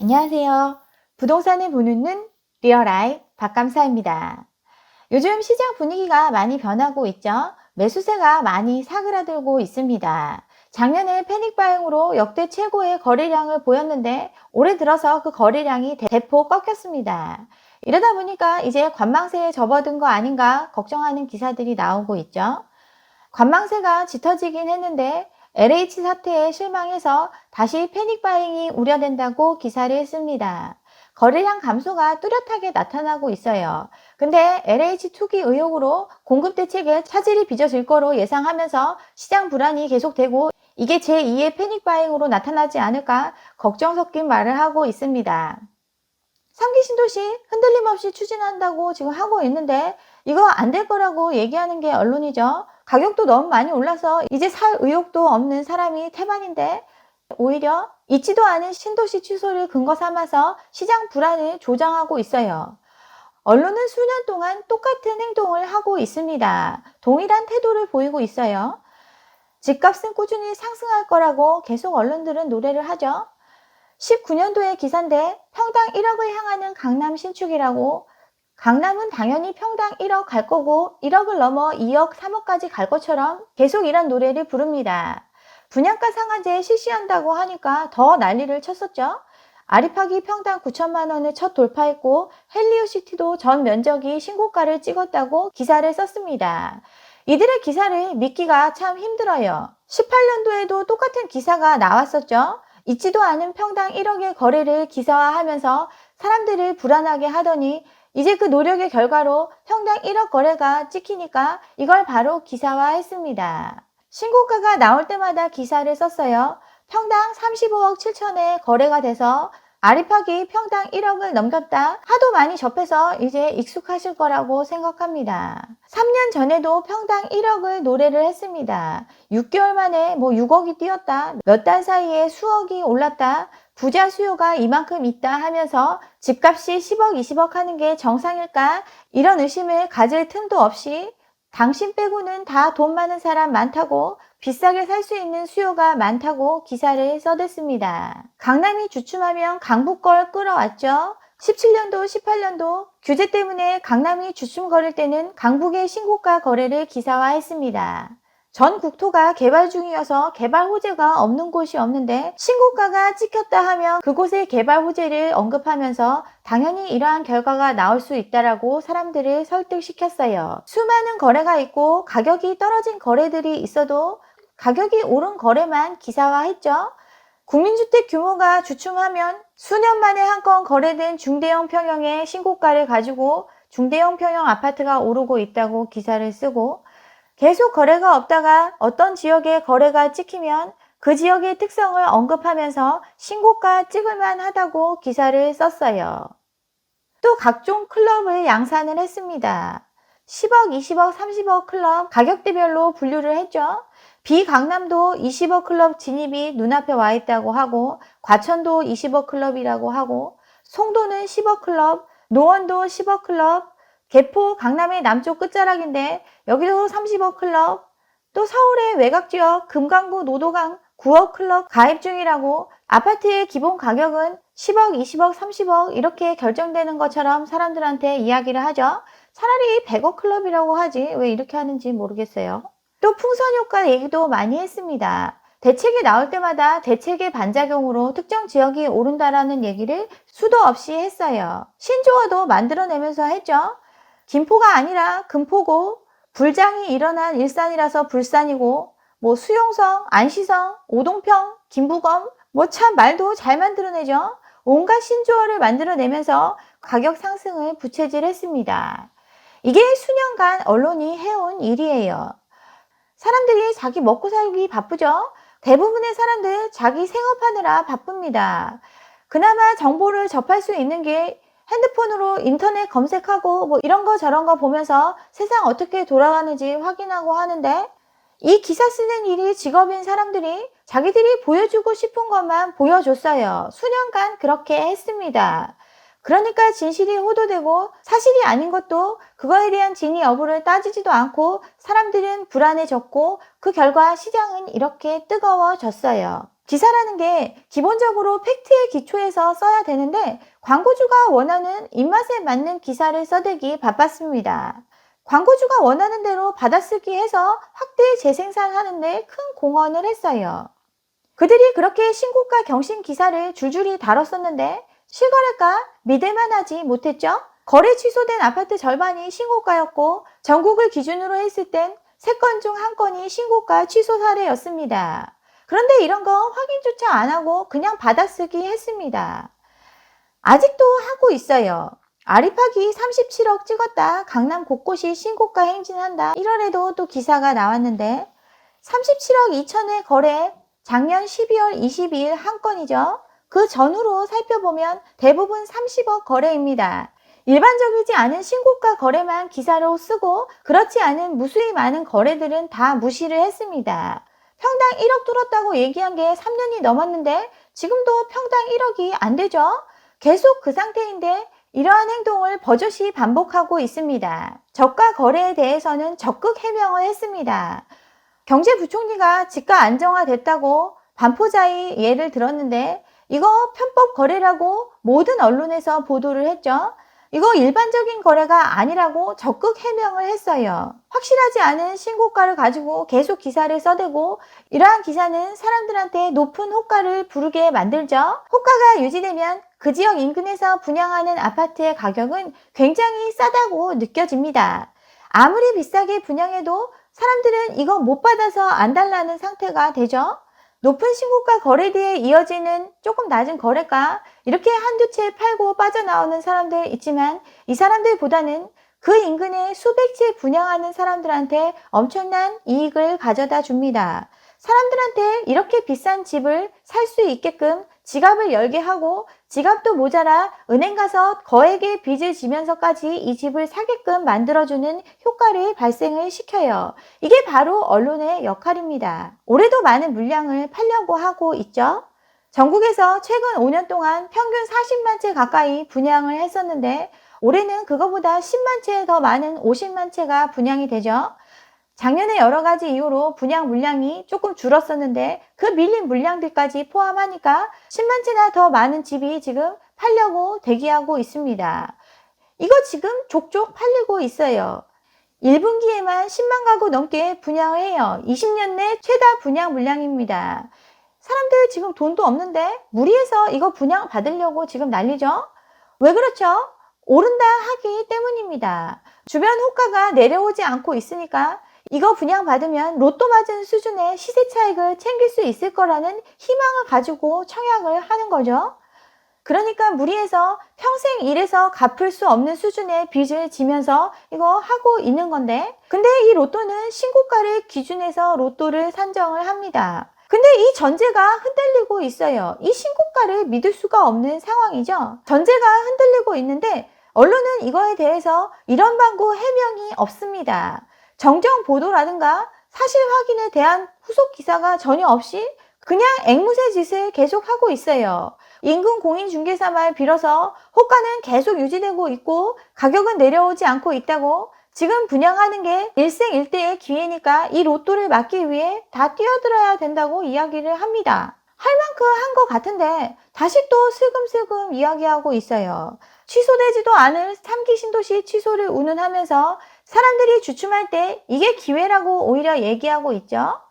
안녕하세요. 부동산을 보는 눈 리얼아이 박감사입니다. 요즘 시장 분위기가 많이 변하고 있죠. 매수세가 많이 사그라들고 있습니다. 작년에 패닉바잉으로 역대 최고의 거래량을 보였는데 올해 들어서 그 거래량이 대폭 꺾였습니다. 이러다 보니까 이제 관망세에 접어든 거 아닌가 걱정하는 기사들이 나오고 있죠. 관망세가 짙어지긴 했는데 LH 사태에 실망해서 다시 패닉바잉이 우려된다고 기사를 씁니다. 거래량 감소가 뚜렷하게 나타나고 있어요. 근데 LH 투기 의혹으로 공급 대책에 차질이 빚어질 거로 예상하면서 시장 불안이 계속되고 이게 제2의 패닉바잉으로 나타나지 않을까 걱정 섞인 말을 하고 있습니다. 3기 신도시 흔들림 없이 추진한다고 지금 하고 있는데 이거 안 될 거라고 얘기하는 게 언론이죠. 가격도 너무 많이 올라서 이제 살 의욕도 없는 사람이 태반인데 오히려 있지도 않은 신도시 취소를 근거 삼아서 시장 불안을 조장하고 있어요. 언론은 수년 동안 똑같은 행동을 하고 있습니다. 동일한 태도를 보이고 있어요. 집값은 꾸준히 상승할 거라고 계속 언론들은 노래를 하죠. 19년도의 기사인데 평당 1억을 향하는 강남 신축이라고 강남은 당연히 평당 1억 갈 거고 1억을 넘어 2억, 3억까지 갈 것처럼 계속 이런 노래를 부릅니다. 분양가 상한제 실시한다고 하니까 더 난리를 쳤었죠. 아리팍이 평당 9천만 원을 첫 돌파했고 헬리오시티도 전 면적이 신고가를 찍었다고 기사를 썼습니다. 이들의 기사를 믿기가 참 힘들어요. 18년도에도 똑같은 기사가 나왔었죠. 있지도 않은 평당 1억의 거래를 기사화하면서 사람들을 불안하게 하더니 이제 그 노력의 결과로 평당 1억 거래가 찍히니까 이걸 바로 기사화했습니다. 신고가가 나올 때마다 기사를 썼어요. 평당 35억 7천에 거래가 돼서 아리팍이 평당 1억을 넘겼다. 하도 많이 접해서 이제 익숙하실 거라고 생각합니다. 3년 전에도 평당 1억을 노래를 했습니다. 6개월 만에 6억이 뛰었다. 몇 달 사이에 수억이 올랐다. 부자 수요가 이만큼 있다 하면서 집값이 10억, 20억 하는 게 정상일까? 이런 의심을 가질 틈도 없이 당신 빼고는 다 돈 많은 사람 많다고 비싸게 살 수 있는 수요가 많다고 기사를 써댔습니다. 강남이 주춤하면 강북 걸 끌어왔죠. 17년도, 18년도 규제 때문에 강남이 주춤거릴 때는 강북의 신고가 거래를 기사화했습니다. 전 국토가 개발 중이어서 개발 호재가 없는 곳이 없는데 신고가가 찍혔다 하면 그곳의 개발 호재를 언급하면서 당연히 이러한 결과가 나올 수 있다라고 사람들을 설득시켰어요. 수많은 거래가 있고 가격이 떨어진 거래들이 있어도 가격이 오른 거래만 기사화했죠. 국민주택 규모가 주춤하면 수년 만에 한 건 거래된 중대형 평형의 신고가를 가지고 중대형 평형 아파트가 오르고 있다고 기사를 쓰고 계속 거래가 없다가 어떤 지역에 거래가 찍히면 그 지역의 특성을 언급하면서 신고가 찍을만 하다고 기사를 썼어요. 또 각종 클럽을 양산을 했습니다. 10억, 20억, 30억 클럽 가격대별로 분류를 했죠. 비강남도 20억 클럽 진입이 눈앞에 와 있다고 하고 과천도 20억 클럽이라고 하고 송도는 10억 클럽, 노원도 10억 클럽, 개포 강남의 남쪽 끝자락인데 여기도 30억 클럽, 또 서울의 외곽지역 금강구 노도강 9억 클럽 가입 중이라고 아파트의 기본 가격은 10억, 20억, 30억 이렇게 결정되는 것처럼 사람들한테 이야기를 하죠. 차라리 100억 클럽이라고 하지 왜 이렇게 하는지 모르겠어요. 또 풍선 효과 얘기도 많이 했습니다. 대책이 나올 때마다 대책의 반작용으로 특정 지역이 오른다라는 얘기를 수도 없이 했어요. 신조어도 만들어내면서 했죠. 김포가 아니라 금포고 불장이 일어난 일산이라서 불산이고 수용성, 안시성, 오동평, 김부검 참 말도 잘 만들어내죠. 온갖 신조어를 만들어내면서 가격 상승을 부채질했습니다. 이게 수년간 언론이 해온 일이에요. 사람들이 자기 먹고 살기 바쁘죠. 대부분의 사람들 자기 생업하느라 바쁩니다. 그나마 정보를 접할 수 있는 게 핸드폰으로 인터넷 검색하고 이런 거 저런 거 보면서 세상 어떻게 돌아가는지 확인하고 하는데 이 기사 쓰는 일이 직업인 사람들이 자기들이 보여주고 싶은 것만 보여줬어요. 수년간 그렇게 했습니다. 그러니까 진실이 호도되고 사실이 아닌 것도 그거에 대한 진위 여부를 따지지도 않고 사람들은 불안해졌고 그 결과 시장은 이렇게 뜨거워졌어요. 기사라는 게 기본적으로 팩트에 기초해서 써야 되는데 광고주가 원하는 입맛에 맞는 기사를 써대기 바빴습니다. 광고주가 원하는 대로 받아쓰기 해서 확대 재생산하는데 큰 공헌을 했어요. 그들이 그렇게 신고가 경신 기사를 줄줄이 다뤘었는데 실거래가 믿을만하지 못했죠. 거래 취소된 아파트 절반이 신고가였고 전국을 기준으로 했을 땐 3건 중 1건이 신고가 취소 사례였습니다. 그런데 이런 거 확인조차 안 하고 그냥 받아쓰기 했습니다. 아직도 하고 있어요. 아리팍이 37억 찍었다. 강남 곳곳이 신고가 행진한다. 1월에도 또 기사가 나왔는데 37억 2천의 거래 작년 12월 22일 한 건이죠. 그 전후로 살펴보면 대부분 30억 거래입니다. 일반적이지 않은 신고가 거래만 기사로 쓰고 그렇지 않은 무수히 많은 거래들은 다 무시를 했습니다. 평당 1억 뚫었다고 얘기한 게 3년이 넘었는데 지금도 평당 1억이 안 되죠. 계속 그 상태인데 이러한 행동을 버젓이 반복하고 있습니다. 저가 거래에 대해서는 적극 해명을 했습니다. 경제부총리가 지가 안정화됐다고 반포자이 예를 들었는데 이거 편법 거래라고 모든 언론에서 보도를 했죠. 이거 일반적인 거래가 아니라고 적극 해명을 했어요. 확실하지 않은 신고가를 가지고 계속 기사를 써대고 이러한 기사는 사람들한테 높은 호가를 부르게 만들죠. 호가가 유지되면 그 지역 인근에서 분양하는 아파트의 가격은 굉장히 싸다고 느껴집니다. 아무리 비싸게 분양해도 사람들은 이거 못 받아서 안 달라는 상태가 되죠. 높은 신고가 거래대에 이어지는 조금 낮은 거래가 이렇게 한두 채 팔고 빠져나오는 사람들 있지만 이 사람들보다는 그 인근에 수백 채 분양하는 사람들한테 엄청난 이익을 가져다 줍니다. 사람들한테 이렇게 비싼 집을 살 수 있게끔 지갑을 열게 하고 지갑도 모자라 은행 가서 거액의 빚을 지면서까지 이 집을 사게끔 만들어주는 효과를 발생을 시켜요. 이게 바로 언론의 역할입니다. 올해도 많은 물량을 팔려고 하고 있죠. 전국에서 최근 5년 동안 평균 40만 채 가까이 분양을 했었는데 올해는 그거보다 10만 채 더 많은 50만 채가 분양이 되죠. 작년에 여러 가지 이유로 분양 물량이 조금 줄었었는데 그 밀린 물량들까지 포함하니까 10만 채나 더 많은 집이 지금 팔려고 대기하고 있습니다. 이거 지금 족족 팔리고 있어요. 1분기에만 10만 가구 넘게 분양을 해요. 20년 내 최다 분양 물량입니다. 사람들 지금 돈도 없는데 무리해서 이거 분양 받으려고 지금 난리죠? 왜 그렇죠? 오른다 하기 때문입니다. 주변 호가가 내려오지 않고 있으니까 이거 분양받으면 로또 맞은 수준의 시세 차익을 챙길 수 있을 거라는 희망을 가지고 청약을 하는 거죠. 그러니까 무리해서 평생 일해서 갚을 수 없는 수준의 빚을 지면서 이거 하고 있는 건데 근데 이 로또는 신고가를 기준해서 로또를 산정을 합니다. 근데 이 전제가 흔들리고 있어요. 이 신고가를 믿을 수가 없는 상황이죠. 전제가 흔들리고 있는데 언론은 이거에 대해서 이런 방구 해명이 없습니다. 정정 보도라든가 사실 확인에 대한 후속 기사가 전혀 없이 그냥 앵무새 짓을 계속하고 있어요. 인근 공인중개사말 빌어서 호가는 계속 유지되고 있고 가격은 내려오지 않고 있다고 지금 분양하는 게 일생일대의 기회니까 이 로또를 막기 위해 다 뛰어들어야 된다고 이야기를 합니다. 할 만큼 한 것 같은데 다시 또 슬금슬금 이야기하고 있어요. 취소되지도 않을 3기 신도시 취소를 운운하면서 사람들이 주춤할 때 이게 기회라고 오히려 얘기하고 있죠.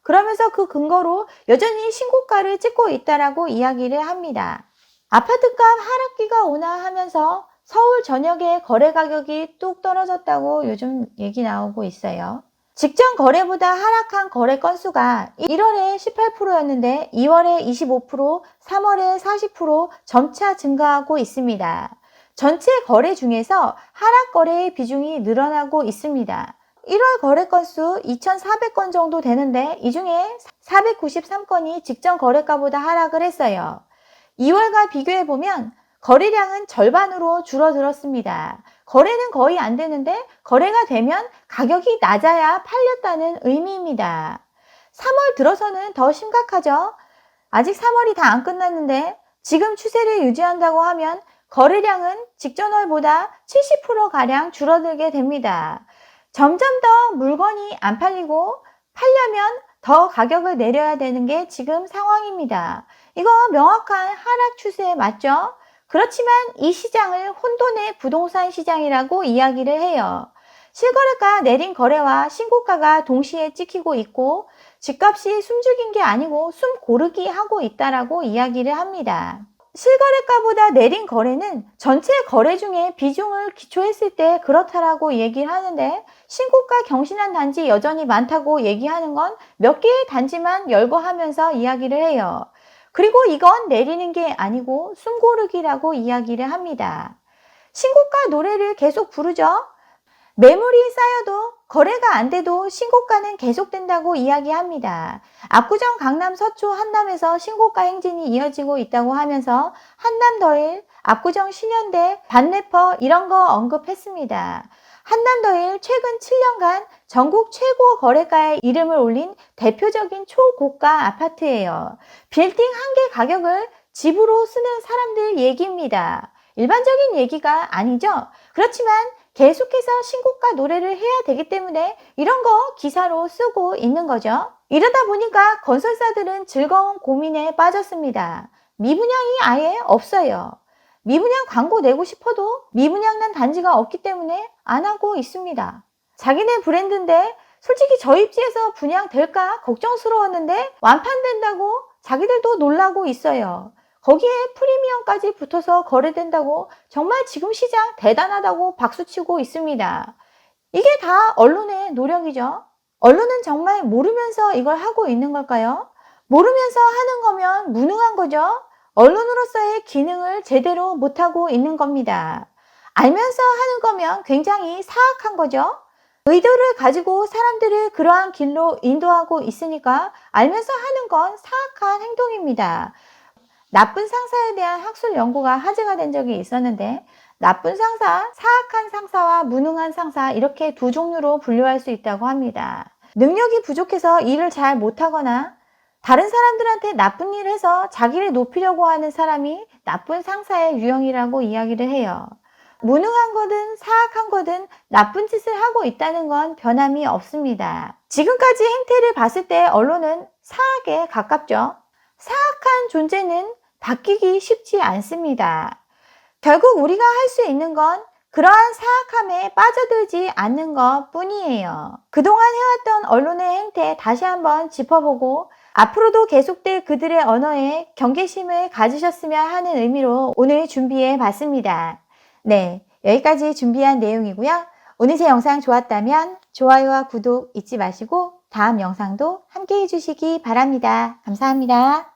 그러면서 그 근거로 여전히 신고가를 찍고 있다라고 이야기를 합니다. 아파트값 하락기가 오나 하면서 서울 전역의 거래 가격이 뚝 떨어졌다고 요즘 얘기 나오고 있어요. 직전 거래보다 하락한 거래 건수가 1월에 18%였는데 2월에 25%, 3월에 40% 점차 증가하고 있습니다. 전체 거래 중에서 하락 거래의 비중이 늘어나고 있습니다. 1월 거래 건수 2,400건 정도 되는데 이 중에 493건이 직전 거래가보다 하락을 했어요. 2월과 비교해보면 거래량은 절반으로 줄어들었습니다. 거래는 거의 안 되는데 거래가 되면 가격이 낮아야 팔렸다는 의미입니다. 3월 들어서는 더 심각하죠. 아직 3월이 다 안 끝났는데 지금 추세를 유지한다고 하면 거래량은 직전월보다 70%가량 줄어들게 됩니다. 점점 더 물건이 안 팔리고 팔려면 더 가격을 내려야 되는 게 지금 상황입니다. 이거 명확한 하락 추세 맞죠? 그렇지만 이 시장을 혼돈의 부동산 시장이라고 이야기를 해요. 실거래가 내린 거래와 신고가가 동시에 찍히고 있고 집값이 숨죽인 게 아니고 숨 고르기 하고 있다라고 이야기를 합니다. 실거래가보다 내린 거래는 전체 거래 중에 비중을 기초했을 때 그렇다라고 얘기를 하는데 신고가 경신한 단지 여전히 많다고 얘기하는 건 몇 개의 단지만 열거하면서 이야기를 해요. 그리고 이건 내리는 게 아니고 숨고르기라고 이야기를 합니다. 신고가 노래를 계속 부르죠. 매물이 쌓여도 거래가 안 돼도 신고가는 계속된다고 이야기합니다. 압구정, 강남, 서초, 한남에서 신고가 행진이 이어지고 있다고 하면서 한남더일, 압구정, 신현대, 반래퍼 이런 거 언급했습니다. 한남더일 최근 7년간 전국 최고 거래가에 이름을 올린 대표적인 초고가 아파트예요. 빌딩 한 개 가격을 집으로 쓰는 사람들 얘기입니다. 일반적인 얘기가 아니죠. 그렇지만 계속해서 신고가 노래를 해야 되기 때문에 이런 거 기사로 쓰고 있는 거죠. 이러다 보니까 건설사들은 즐거운 고민에 빠졌습니다. 미분양이 아예 없어요. 미분양 광고 내고 싶어도 미분양난 단지가 없기 때문에 안 하고 있습니다. 자기네 브랜드인데 솔직히 저 입지에서 분양될까 걱정스러웠는데 완판된다고 자기들도 놀라고 있어요. 거기에 프리미엄까지 붙어서 거래된다고 정말 지금 시장 대단하다고 박수치고 있습니다. 이게 다 언론의 노력이죠. 언론은 정말 모르면서 이걸 하고 있는 걸까요? 모르면서 하는 거면 무능한 거죠. 언론으로서의 기능을 제대로 못하고 있는 겁니다. 알면서 하는 거면 굉장히 사악한 거죠. 의도를 가지고 사람들을 그러한 길로 인도하고 있으니까 알면서 하는 건 사악한 행동입니다. 나쁜 상사에 대한 학술 연구가 화제가 된 적이 있었는데 나쁜 상사, 사악한 상사와 무능한 상사 이렇게 두 종류로 분류할 수 있다고 합니다. 능력이 부족해서 일을 잘 못하거나 다른 사람들한테 나쁜 일을 해서 자기를 높이려고 하는 사람이 나쁜 상사의 유형이라고 이야기를 해요. 무능한 거든 사악한 거든 나쁜 짓을 하고 있다는 건 변함이 없습니다. 지금까지 행태를 봤을 때 언론은 사악에 가깝죠. 사악한 존재는 바뀌기 쉽지 않습니다. 결국 우리가 할 수 있는 건 그러한 사악함에 빠져들지 않는 것 뿐이에요. 그동안 해왔던 언론의 행태 다시 한번 짚어보고 앞으로도 계속될 그들의 언어에 경계심을 가지셨으면 하는 의미로 오늘 준비해 봤습니다. 네, 여기까지 준비한 내용이고요. 오늘 제 영상 좋았다면 좋아요와 구독 잊지 마시고 다음 영상도 함께 해주시기 바랍니다. 감사합니다.